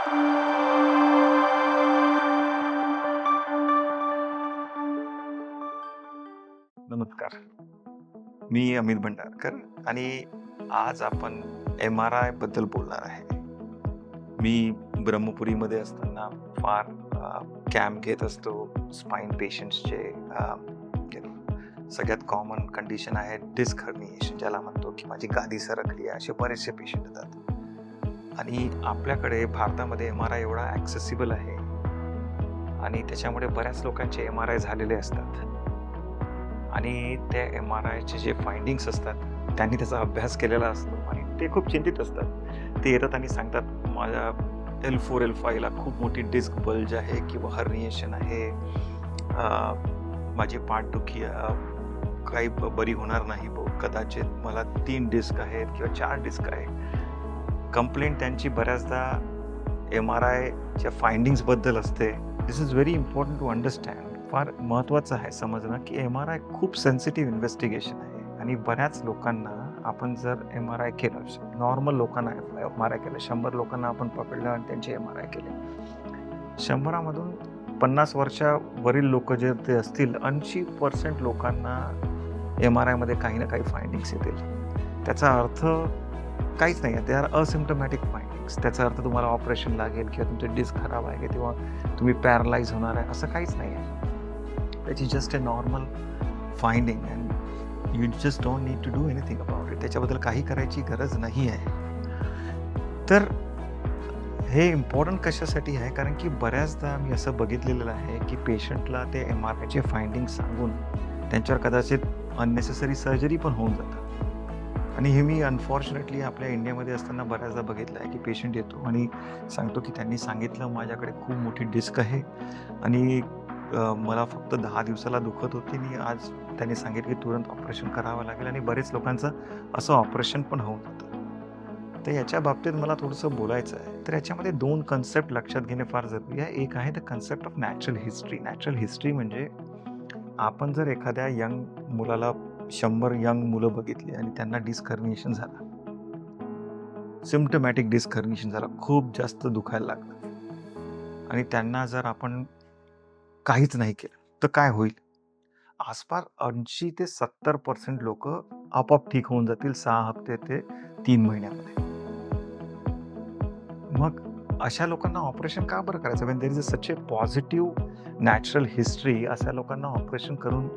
नमस्कार. मी अमित भंडारकर आणि आज आपण एम-आर-आय बद्दल बोलणार आहे. मी ब्रह्मपुरीमध्ये असताना फार कॅम्प घेत असतो स्पाइन पेशंट्सचे. सगळ्यात कॉमन कंडिशन आहे डिस्क हर्निएशन, ज्याला म्हणतो की माझी गादी सरकली आहे. असे बरेचसे पेशंट येतात आणि आपल्याकडे भारतामध्ये एम-आर-आय एवढा ॲक्सेसिबल आहे आणि त्याच्यामुळे बऱ्याच लोकांचे एम-आर-आय झालेले असतात आणि त्या एम-आर-आयचे जे फाइंडिंग्स असतात त्यांनी त्याचा अभ्यास केलेला असतो आणि ते खूप चिंतित असतात. ते येतात आणि सांगतात, माझ्या L4 L5ला खूप मोठी डिस्क बल्ज आहे किंवा हर्निएशन आहे, माझी पाठदुखी काही बरी होणार नाही, कदाचित मला 3 डिस्क आहेत किंवा 4 डिस्क आहे. कंप्लेंट त्यांची बऱ्याचदा एम-आर-आयच्या फाइंडिंग्सबद्दल असते. This is very important to understand. फार महत्त्वाचं आहे समजणं की एम-आर-आय खूप सेन्सिटिव्ह इन्व्हेस्टिगेशन आहे आणि बऱ्याच लोकांना आपण जर एम-आर-आय केलं, नॉर्मल लोकांना एम-आर-आय केलं, 100 लोकांना आपण पकडलं आणि त्यांचे एम-आर-आय केले, 100मधून 50 वर्षावरील लोक जे ते असतील, 80% लोकांना एम-आर-आयमध्ये काही ना काही फाइंडिंग्स येतील. त्याचा अर्थ काहीच नाही आहे, ते आर असिम्प्टमॅटिक फाइंडिंग्स. त्याचा अर्थ तुम्हाला ऑपरेशन लागेल किंवा तुमचे डिस्क खराब आहे किंवा तुम्ही पॅरालाइज होणार आहे, असं काहीच नाही आहे. That is just a normal finding and you just don't need to do anything about it. त्याच्याबद्दल काही करायची गरज नाही आहे. तर हे इम्पॉर्टंट कशासाठी आहे, कारण की बऱ्याचदा मी असं बघितलेलं आहे की पेशंटला ते एम-आर-आयचे फाइंडिंग सांगून त्यांच्यावर कदाचित अननेसेसरी सर्जरी पण होऊन जातात. आणि हे मी अनफॉर्च्युनेटली आपल्या इंडियामध्ये असताना बऱ्याचदा बघितलं आहे की पेशंट येतो आणि सांगतो की त्यांनी सांगितलं, माझ्याकडे खूप मोठी डिस्क आहे आणि मला फक्त 10 दिवसाला दुखत होती आणि आज त्यांनी सांगितलं की तुरंत ऑपरेशन करावं लागेल आणि बरेच लोकांचं असं ऑपरेशन पण होऊन जातं. तर याच्या बाबतीत मला थोडंसं बोलायचं आहे. तर याच्यामध्ये 2 कन्सेप्ट लक्षात घेणे फार जरुरी आहे. एक आहे the concept of natural history. Natural history म्हणजे आपण जर एखाद्या यंग मुलाला 100 यंग मुलं बघितली आणि त्यांना डिस्क हर्निएशन झालं, सिम्प्टमॅटिक डिस्क हर्निएशन झालं, खूप जास्त दुखायला लागलं आणि त्यांना जर आपण काहीच नाही केलं तर काय होईल? आसपास 80 ते 70% लोक आपोआप ठीक होऊन जातील 6 हफ्ते ते 3 महिन्यामध्ये. मग अशा लोकांना ऑपरेशन का बरं करायचं? When there is such a positive natural history, अशा लोकांना ऑपरेशन करून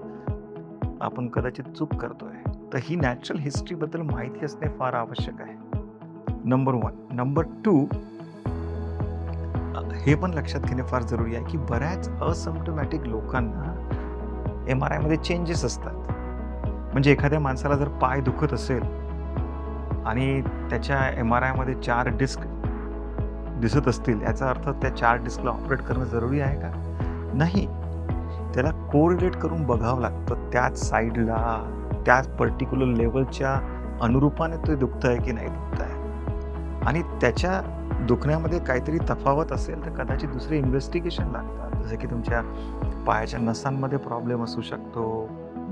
आपण कदाचित चूक करतोय. तर ही नॅचरल हिस्ट्रीबद्दल माहिती असणे फार आवश्यक आहे. नंबर 1. नंबर 2, हे पण लक्षात घेणे फार जरुरी आहे की बऱ्याच असिम्प्टमॅटिक लोकांना एम-आर-आयमध्ये चेंजेस असतात. म्हणजे एखाद्या माणसाला जर पाय दुखत असेल आणि त्याच्या एम-आर-आयमध्ये 4 डिस्क दिसत असतील, याचा अर्थ त्या 4 डिस्कला ऑपरेट करणं जरुरी आहे का? नाही. त्याला कोरिलेट करून बघावं लागतं, त्याच साईडला, त्याच पर्टिक्युलर लेवलच्या अनुरूपाने ते दुखतंय की नाही दुखतंय. आणि त्याच्या दुखण्यामध्ये काहीतरी तफावत असेल तर कदाचित दुसरे इन्व्हेस्टिगेशन लागतात. जसं की तुमच्या पायाच्या नसांमध्ये प्रॉब्लेम असू शकतो,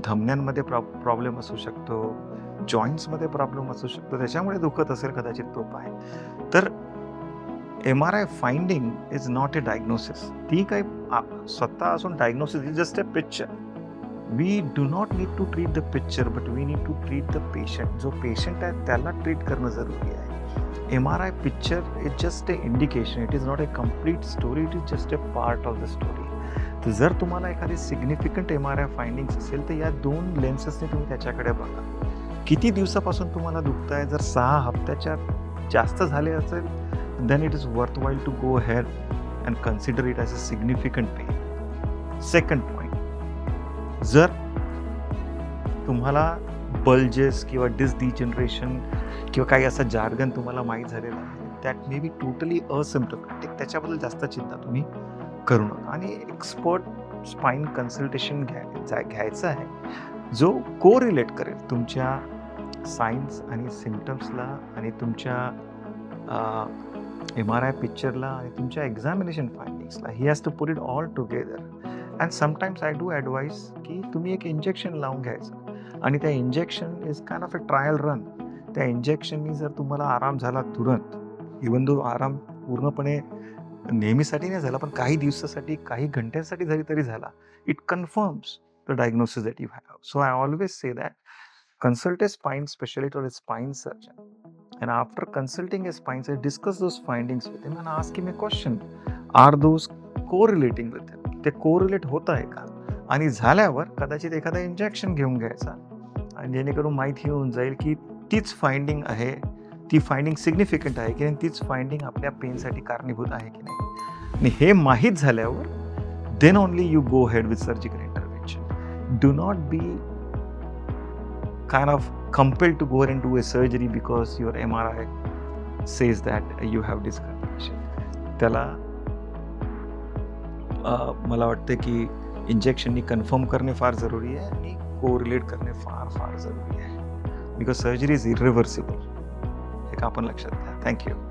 धमन्यांमध्ये प्रॉब्लेम असू शकतो, जॉईंट्समध्ये प्रॉब्लेम असू शकतो, त्याच्यामुळे दुखत असेल कदाचित तो पाय. तर MRI finding is not a diagnosis. ती काही स्वतः असून diagnosis is just a picture. We do not need to treat the picture, but we need to treat the patient. जो पेशंट आहे त्याला ट्रीट करणं जरुरी आहे. MRI picture is just an indication. It is not a complete story, it is just a part of the story. तर जर तुम्हाला एखादी सिग्निफिकंट एम-आर-आय फाइंडिंग्स असेल तर या 2 लेन्सेसने तुम्ही त्याच्याकडे बघा. किती दिवसापासून तुम्हाला दुखतंय? जर 6 हफ्त्याच्या जास्त झाले असेल, then it is worthwhile to go ahead and consider it as a significant pain. Second point, जर तुम्हाला बल्जेस किंवा डिस्क डिजनरेशन किंवा काही असं जार्गन तुम्हाला माहीत झालेलं आहे, दॅट मे बी टोटली असिम्प्टमॅटिक, त्याच्याबद्दल जास्त चिंता तुम्ही करू नका आणि एक्सपर्ट स्पाइन कन्सल्टेशन घ्यायचं आहे, जो कोरिलेट करेल तुमच्या सायन्स आणि सिम्पटम्सला आणि तुमच्या एम-आर-आय पिक्चरला आणि तुमच्या एक्झामिनेशन फाइंडिंग्सला. He has to put it all together. And sometimes I do advise की तुम्ही एक इंजेक्शन लावून घ्यायचं आणि त्या injection is kind of a trial run. त्या इंजेक्शननी जर तुम्हाला आराम झाला तुरंत, इवन दो आराम पूर्णपणे नेहमीसाठी नाही झाला, पण काही दिवसासाठी, काही घंट्यांसाठी जरी तरी झाला, it confirms the diagnosis that you have. So I always say that consult a spine specialist or a spine surgeon. And after consulting a spine surgeon, discuss those findings with him and ask him a question. Are those correlating with him? ते correlate होत आहे का? आणि झाल्यावर कदाचित एखादा injection घेऊन घ्यायचा आणि जेणेकरून माहिती होऊन जाईल की तीच फाइंडिंग आहे, ती फाइंडिंग सिग्निफिकंट आहे की नाही, तीच फाइंडिंग आपल्या पेनसाठी कारणीभूत आहे की नाही. आणि हे माहीत झाल्यावर then only you go head with surgical intervention. Do not be kind of compelled to go and do a surgery because your MRI says that you have disc herniation. त्याला मला वाटतं की इंजेक्शननी कन्फर्म करणे फार जरुरी आहे आणि कोरिलेट करणे फार फार जरुरी आहे, बिकॉज सर्जरी इज इरिव्हर्सिबल. हे का आपण लक्षात घ्या. थँक्यू.